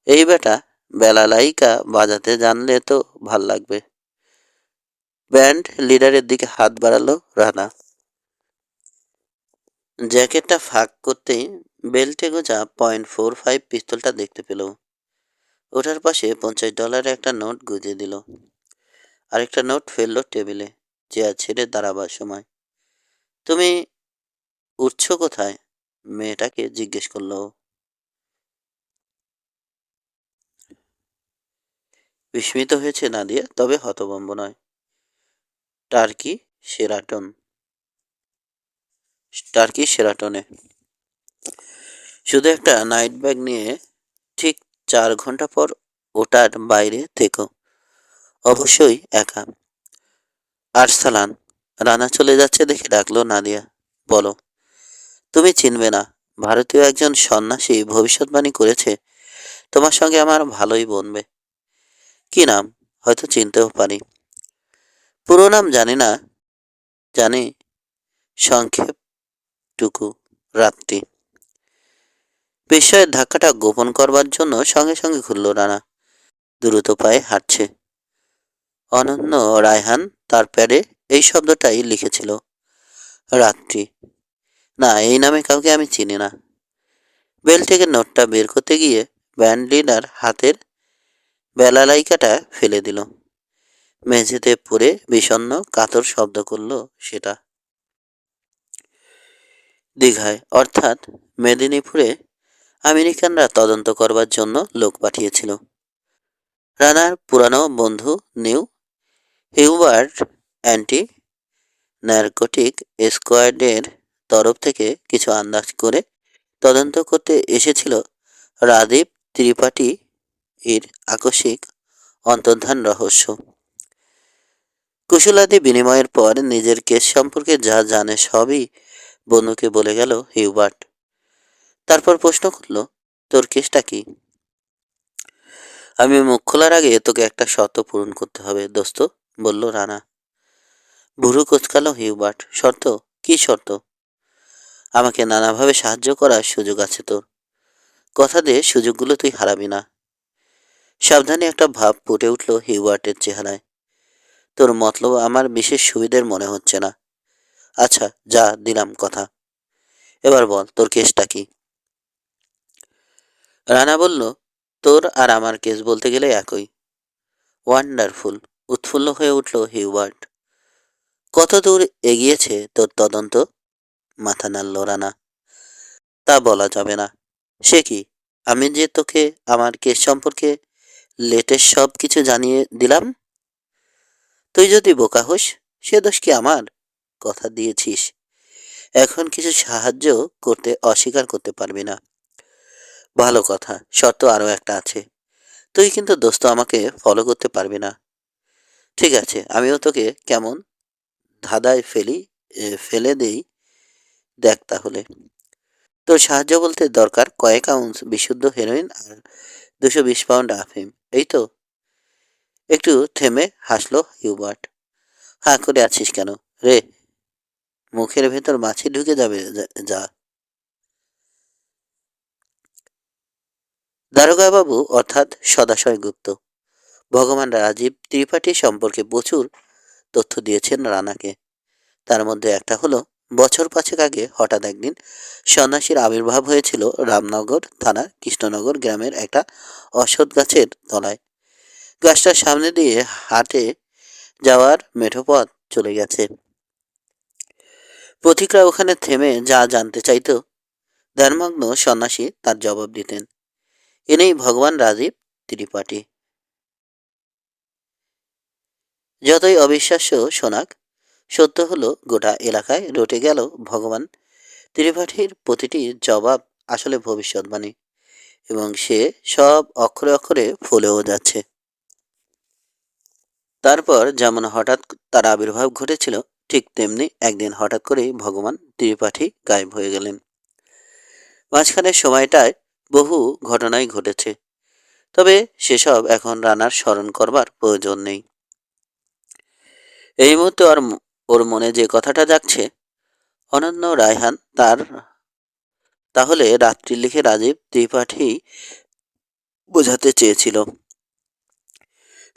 এই বেটা বেলালাইকা বাজাতে জানলে তো ভাল লাগবে। ব্যান্ড লিডারের দিকে হাত বাড়ালো রানা। জ্যাকেটটা ফাঁক করতেই বেল্টে গোজা .45 পিস্তলটা দেখতে পেল। ওটার পাশে $50 একটা নোট গুঁজে দিল। আরেকটা নোট ফেললো টেবিলে চেয়ার ছেড়ে দাঁড়াবার সময়। তুমি উঠছ কোথায়? মেয়েটাকে জিজ্ঞেস করলো। বিস্মিত হয়েছে নাদিয়া, তবে হতভম্ব নয়। Turkey Sheraton. টার্কি সেরাটনে শুধু একটা নাইট ব্যাগ নিয়ে ঠিক 4 ঘন্টা পর ওটার বাইরে থেকো, অবশ্যই একা। আরসালান। রানা চলে যাচ্ছে দেখে ডাকলো নাদিয়া। বলো। তুমি চিনবে না, ভারতীয় একজন সন্ন্যাসী ভবিষ্যৎবাণী করেছে তোমার সঙ্গে আমার ভালোই বনবে। কি নাম? হয়তো চিনতেও পারি। পুরো নাম জানি না, জানি সংক্ষেপটুকু, রাত্রি। বিস্ময়ের ধাক্কাটা গোপন করবার জন্য সঙ্গে সঙ্গে ঘুরল রানা। দ্রুত পায়ে হাঁটছে। অনন্য রায়হান তার প্যাডে এই শব্দটাই লিখেছিল, রাত্রি। না, এই নামে কাউকে আমি চিনি না। বেল থেকে নোটটা বের করতে গিয়ে ব্যান্ড লিডার হাতের বেলালাইকাটা ফেলে দিল। মেঝেতে পড়ে বিষণ্ণ কাতর শব্দ করল সেটা। দীঘায়, অর্থাৎ মেদিনীপুরে আমেরিকানরা তদন্ত করবার জন্য লোক পাঠিয়েছিল। রানার পুরানো বন্ধু নিউ হিউবার্ট অ্যান্টি নার্কোটিক স্কোয়াডের তরফ থেকে কিছু আন্দাজ করে তদন্ত করতে এসেছিল রাদীপ ত্রিপাঠী এর আকস্মিক অন্তর্ধান রহস্য। কুশলাদি বিনিময়ের পর নিজের কেস সম্পর্কে যা জানে সবই বন্ধুকে বলে গেল হিউবার্ট। তারপর প্রশ্ন করল, তোর কেসটা কি? আমি মুখ খোলার আগে তোকে একটা শর্ত পূরণ করতে হবে দোস্ত, বলল রানা। ভুরু কোচকালো হিউবার্ট। শর্ত? কি শর্ত? আমাকে নানাভাবে সাহায্য করার সুযোগ আছে তোর। কথা দে সুযোগগুলো তুই হারাবি না। সাবধানে একটা ভাব ফুটে উঠল হিউবার্টের চেহারায়। তোর মতলব আমার বিশেষ সুবিধের মনে হচ্ছে না। আচ্ছা, যা দিলাম কথা। এবার বল তোর কেসটা কি? রানা বলল, তোর আর আমার কেস বলতে গেলে একই। ওয়ান্ডারফুল, উৎফুল্ল হয়ে উঠল হিউবার্ট। কত দূর এগিয়েছে তোর তদন্ত? মাথা নাড়ল রানা। তা বলা যাবে না। সে কি? আমি যে তোকে আমার কেস সম্পর্কে লেটেস্ট সব কিছু জানিয়ে দিলাম। তুই যদি বোকা হোস, সে দোষ কি আমার? কথা দিয়েছিস, এখন কিছু সাহায্য করতে অস্বীকার করতে পারবি না। ভালো কথা, শর্ত আরও একটা আছে। তুই কিন্তু দোস্ত আমাকে ফলো করতে পারবি না। ঠিক আছে, আমিও তোকে কেমন ধাঁধায় ফেলে দেই, দেখ তাহলে। তোর সাহায্য বলতে দরকার কয়েক আউন্স বিশুদ্ধ হেরোইন আর 220 পাউন্ড আফিম, এই তো? একটু থেমে হাসলো হিউবার্ট। হাঁ করে আছিস কেন রে? মুখের ভেতর মাছি ঢুকে যাবে যা। দারোগাবাবু অর্থাৎ সদাশয় গুপ্ত ভগবান রাজীব ত্রিপাঠী সম্পর্কে প্রচুর তথ্য দিয়েছেন রানাকে। তার মধ্যে একটা হলো, বছর 5 আগে হঠাৎ একদিন সন্ন্যাসীর আবির্ভাব হয়েছিল রামনগর থানার কৃষ্ণনগর গ্রামের একটা অশ্বত্থ গাছের তলায়। গাছটার সামনে দিয়ে হাটে যাওয়ার মেঠো পথ চলে গেছে। পথিকরা ওখানে থেমে যা জানতে চাইত, ধ্যানমগ্ন সন্ন্যাসী তার জবাব দিতেন। ইনিই ভগবান রাজীব ত্রিপাঠী। যতই অবিশ্বাস্য শোনাক, সত্য হলো গোটা এলাকায় রটে গেল ভগবান ত্রিপাঠীর প্রতিটি জবাব আসলে ভবিষ্যৎবাণী, এবং সে সব অক্ষরে অক্ষরে ফলেও যাচ্ছে। তারপর যেমন হঠাৎ তার আবির্ভাব ঘটেছিল, ঠিক তেমনি একদিন হঠাৎ করেই ভগবান ত্রিপাঠী গায়েব হয়ে গেলেন। মাঝখানের সময়টায় বহু ঘটনাই ঘটেছে, তবে সেসব এখন রানার স্মরণ করবার প্রয়োজন নেই। এই মুহূর্তে ওর মনে যে কথাটা জাগছে, অনন্য রায়হান তাহলে রাত্রি লিখে রাজীব ত্রিপাঠী বোঝাতে চেয়েছিল।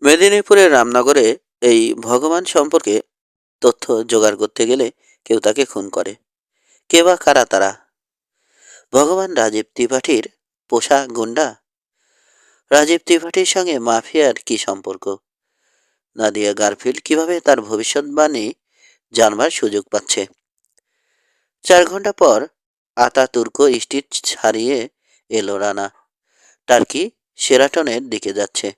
মেদিনীপুরের রামনগরে এই ভগবান সম্পর্কে তথ্য জোগাড় করতে গেলে কেউ তাকে খুন করে। কে বা কারা তারা? ভগবান রাজীব ত্রিপাঠীর পোষা গুন্ডা? রাজীব ত্রিপাঠীর সঙ্গে মাফিয়ার কি সম্পর্ক? নাদিয়া গারফিল্ড কিভাবে তার ভবিষ্যৎবাণী জানবার সুযোগ পাচ্ছে? 4 ঘন্টা পর আতাতুর্ক স্ট্রিট ছাড়িয়ে এলো রানা। টার্কি শেরাটনের দিকে যাচ্ছে।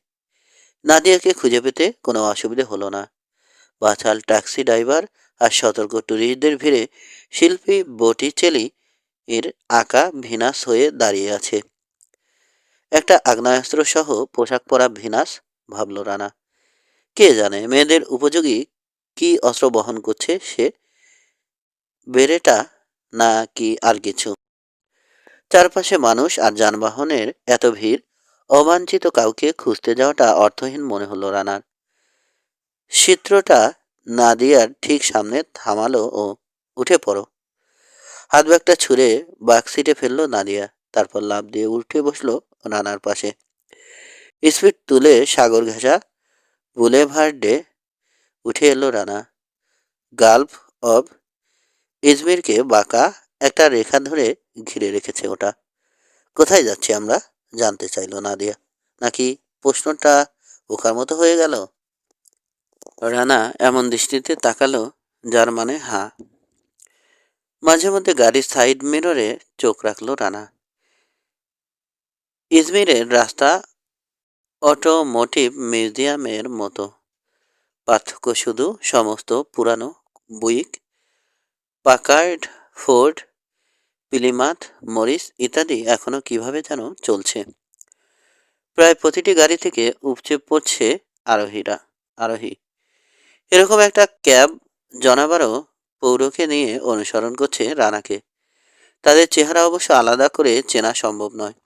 নাদিয়াকে খুঁজে পেতে কোনো অসুবিধে হলো না। বাছাল ট্যাক্সি ড্রাইভার আর সতর্ক ট্যুরিস্টদের ভিড়ে শিল্পী বটিচেলি এর আঁকা ভিনাস হয়ে দাঁড়িয়ে আছে। একটা আগ্নেয়াস্ত্র সহ পোশাক পরা ভিনাস, ভাবল রানা। কে জানে মেয়েদের উপযোগী কি অস্ত্র বহন করছে সে, বেরেটা না কি আর কিছু। চারপাশে মানুষ আর যানবাহনের এত ভিড়, অবাঞ্ছিত কাউকে খুঁজতে যাওয়াটা অর্থহীন মনে হলো রানার। চিত্রটা নাদিয়ার ঠিক সামনে থামালো ও উঠে পড়ো। হাত ব্যাগটা ছুঁড়ে বাক সিটে ফেললো নাদিয়া। তারপর লাফ দিয়ে উঠে বসলো রানার পাশে। স্পিড তুলে সাগর ঘেঁষা বুলেভার্ডে উঠে এলো রানা। গালফ অব ইজমিরকে বাঁকা একটা রেখা ধরে ঘিরে রেখেছে ওটা। কোথায় যাচ্ছি আমরা, জানতে চাইল নাদিয়া। নাকি প্রশ্নটা বোকার মতো হয়ে গেল? রানা এমন দৃষ্টিতে তাকালো যার মানে হ্যাঁ। মাঝে মধ্যে গাড়ির সাইড মিররে চোখ রাখলো রানা। ইজমিরের রাস্তা অটোমোটিভ মিউজিয়ামের মতো। পার্থক্য শুধু সমস্ত পুরানো বুইক, পাকার্ড, ফোর্ড, পিলিমাথ, মরিস ইত্যাদি এখনো কিভাবে যেন চলছে। প্রায় প্রতিটি গাড়ি থেকে উপচে পড়ছে আরোহী। এরকম একটা ক্যাব জনাবারও পৌরকে নিয়ে অনুসরণ করছে রানাকে। তাদের চেহারা অবশ্য আলাদা করে চেনা সম্ভব নয়।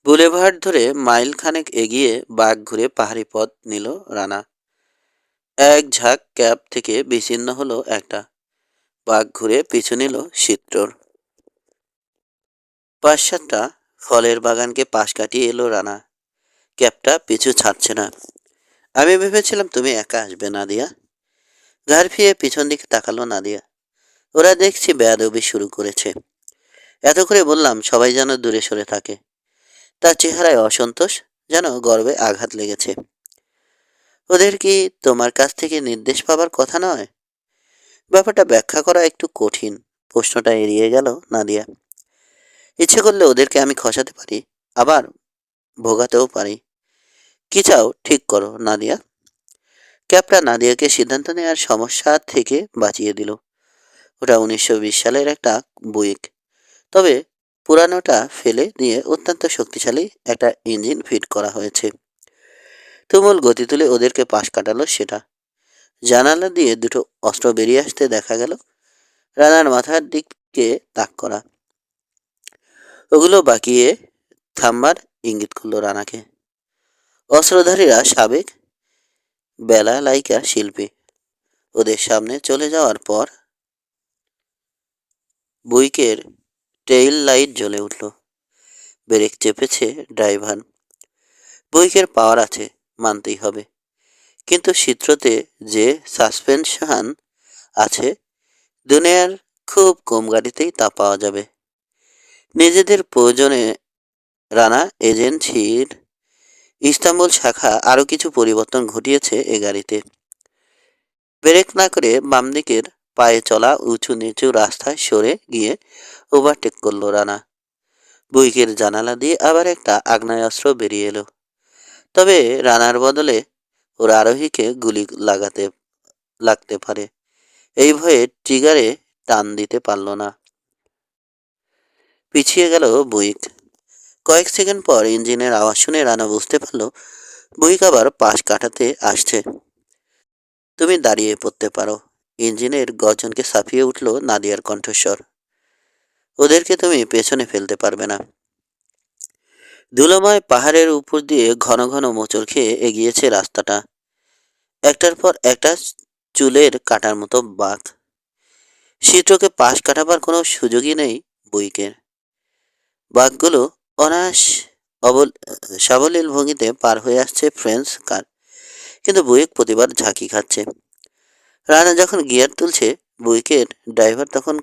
বুলেভার্ড ধরে মাইল খানেক এগিয়ে বাঘ ঘুরে পাহাড়ি পথ নিল রানা। এক ঝাঁক ক্যাব থেকে বিচ্ছিন্ন হলো একটা। বাঘ ঘুরে পিছু নিল চিত্রর। 5-7টা ফলের বাগানকে পাশ কাটিয়ে এলো রানা। ক্যাবটা পিছু ছাড়ছে না। আমি ভেবেছিলাম তুমি একা আসবে নাদিয়া। ঘাড় ফিরে পিছন দিকে তাকালো নাদিয়া। ওরা দেখছি বেয়াদবি শুরু করেছে। এত করে বললাম সবাই যেন দূরে সরে থাকে। তার চেহারায় অসন্তোষ, যেন গর্বে আঘাত লেগেছে। ওদের কি তোমার কাছ থেকে নির্দেশ পাবার কথা নয়? ব্যাপারটা ব্যাখ্যা করা একটু কঠিন। প্রশ্নটা এড়িয়ে গেল নাদিয়া। ইচ্ছে করলে ওদেরকে আমি খসাতে পারি, আবার ভোগাতেও পারি। কি চাও ঠিক করো নাদিয়া। ক্যাবটা নাদিয়াকে সিদ্ধান্ত নেওয়ার সমস্যা থেকে বাঁচিয়ে দিল। ওটা 1920 সালের একটা বুইক। তবে পুরানোটা ফেলে দিয়ে অত্যন্ত শক্তিশালী একটা ইঞ্জিন ফিট করা হয়েছে। তুমুল গতি তুলে ওদেরকে পাশ কাটালো সেটা। জানালা দিয়ে দুটো অস্ত্র বেরিয়ে আসতে দেখা গেল। রানার মাথার দিকে তাক করা। ওগুলো বাকিয়ে থামবার ইঙ্গিত করলো রানাকে। অস্ত্রধারীরা সাবেক বেলা লাইকা শিল্পী। ওদের সামনে চলে যাওয়ার পর বুইকের টেইল লাইট জ্বলে উঠল। Break চেপেছে driver. বুইকের পাওয়ার আছে, মানতেই হবে। কিন্তু চিত্রতে যে সাসপেনশন আছে, দুনিয়ার খুব কম গাড়িতেই তা পাওয়া যাবে। নিজেদের প্রয়োজনে রানা এজেন্সির ইস্তাম্বুল শাখা আরও কিছু পরিবর্তন ঘটিয়েছে এ গাড়িতে। ব্রেক না করে বাম দিকের পায়ে চলা উঁচু নিচু রাস্তায় সরে গিয়ে ওভারটেক করলো রানা। বুইকের জানালা দিয়ে আবার একটা আগ্নেয়াস্ত্র বেরিয়ে এলো। তবে রানার বদলে ওর আরোহীকে গুলি লাগতে পারে, এই ভয়ে ট্রিগারে টান দিতে পারল না। পিছিয়ে গেল বুইক। কয়েক সেকেন্ড পর ইঞ্জিনের আওয়াজ শুনে রানা বুঝতে পারল বুইক আবার পাশ কাটাতে আসছে। তুমি দাঁড়িয়ে পড়তে পারো। ইঞ্জিনের গর্জনকে ছাপিয়ে উঠল নাদিয়ার কণ্ঠস্বর। ওদেরকে তুমি পেছনে ফেলতে পারবে না। ধুলোময় পাহাড়ের উপর দিয়ে ঘন ঘন মোচড় খেয়ে এগিয়েছে রাস্তাটা। একটার পর একটা চুলের কাটার মতো বাঁক। চিত্রকে পাশ কাটাবার কোনো সুযোগই নেই বুইকের। বাঘগুলো অনায়াস সাবলীল ভঙ্গিতে পার হয়ে আসছে ফ্রেঞ্চ কার। কিন্তু বুইক প্রতিবার ঝাঁকি খাচ্ছে। রানা যখন গিয়ার তুলছে, বুইকের ড্রাইভার তখন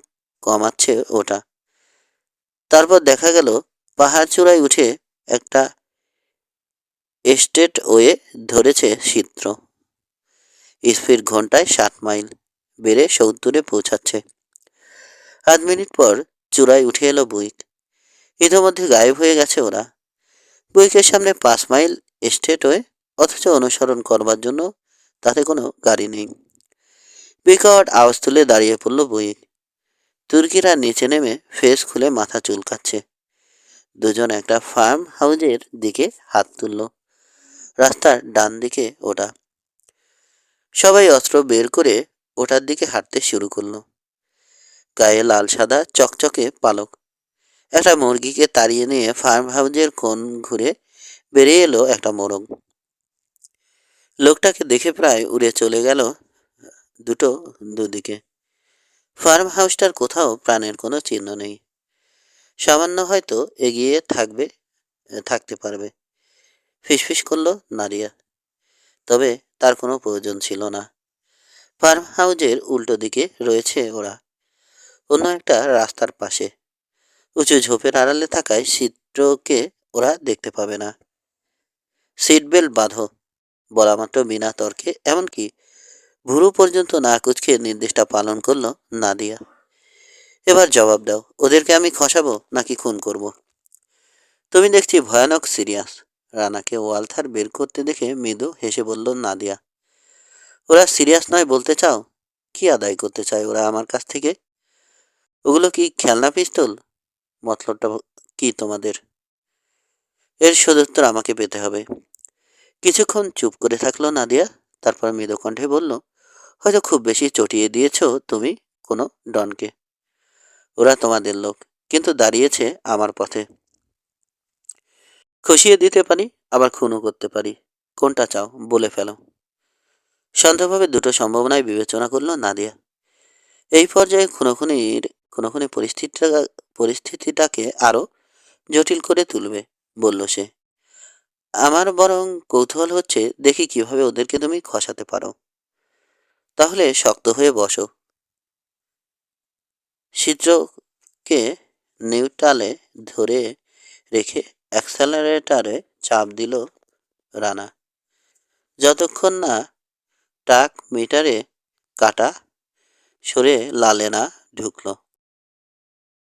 কমাচ্ছে ওটা। তারপর দেখা গেল পাহাড় চূড়ায় উঠে একটা এস্টেট ওয়ে ধরেছে চিত্র। স্পিড ঘন্টায় 60 মাইল, বেড়ে 70-এ পৌঁছাচ্ছে। মিনিট পর চূড়ায় উঠে এলো বুইক। ইতিমধ্যে গায়েব হয়ে গেছে ওরা। বুইকের সামনে 5 মাইল স্টেট হয়ে, অথচ অনুসরণ করবার জন্য তাতে কোনো গাড়ি নেই। বিকট আওয়াজ তুলে দাঁড়িয়ে পড়ল বুইক। তুর্কিরা নিচে নেমে ফেস খুলে মাথা চুলকাচ্ছে। দুজন একটা ফার্ম হাউজের দিকে হাত তুলল। রাস্তার ডান দিকে ওটা। সবাই অস্ত্র বের করে ওটার দিকে হাঁটতে শুরু করলো। গায়ে লাল সাদা চকচকে পালক। একটা মুরগিকে তাড়িয়ে নিয়ে ফার্ম হাউজের কোণ ঘুরে বেরিয়ে এলো একটা মোরগ। লোকটাকে দেখে প্রায় উড়ে চলে গেল দুটো দুদিকে। ফার্ম হাউসটার কোথাও প্রাণের কোনো চিহ্ন নেই। সামান্য হয়তো এগিয়ে থাকতে পারবে, ফিসফিস করলো নাদিয়া। তবে তার কোনো প্রয়োজন ছিল না। ফার্ম হাউজের উল্টো দিকে রয়েছে ওরা, অন্য একটা রাস্তার পাশে। উঁচু ঝোপের আড়ালে থাকায় চিত্রকে ওরা দেখতে পাবে না। সিট বেল্ট বাঁধো, বলা মাত্র বিনা তর্কে, এমনকি ভুরু পর্যন্ত না কুচকে নির্দেশটা পালন করলো নাদিয়া। এবার জবাব দাও, ওদেরকে আমি খসাবো নাকি খুন করব? তুমি দেখছি ভয়ানক সিরিয়াস। রানাকে ওয়ালথার বের করতে দেখে মৃদু হেসে বলল নাদিয়া। ওরা সিরিয়াস নয় বলতে চাও? কি আদায় করতে চায় ওরা আমার কাছ থেকে? ওগুলো কি খেলনা পিস্তল? মতলবটা কি তোমাদের? এর সদুত্তর আমাকে পেতে হবে। কিছুক্ষণ চুপ করে থাকলো নাদিয়া, তারপর মৃদু কণ্ঠে বলল, হয়তো খুব বেশি চটিয়ে দিয়েছ তুমি কোনো ডনকে। ওরা তোমাদের লোক, কিন্তু দাঁড়িয়েছে আমার পথে। খুশিয়ে দিতে পারি, আবার খুনও করতে পারি। কোনটা চাও বলে ফেলো। শান্তভাবে দুটো সম্ভাবনায় বিবেচনা করলো নাদিয়া। এই পর্যায়ে খুনোখুনি পরিস্থিতিটাকে আরো জটিল করে তুলবে, বলল সে। আমার বরং কৌতূহল হচ্ছে, দেখি কিভাবে ওদেরকে তুমি খসাতে পারো। তাহলে শক্ত হয়ে বসো। চিত্রকে নিউট্রালে ধরে রেখে অ্যাক্সেলারেটরে চাপ দিল রানা। যতক্ষণ না ট্রাক মিটারে কাটা সরে লালে না ঢুকলো।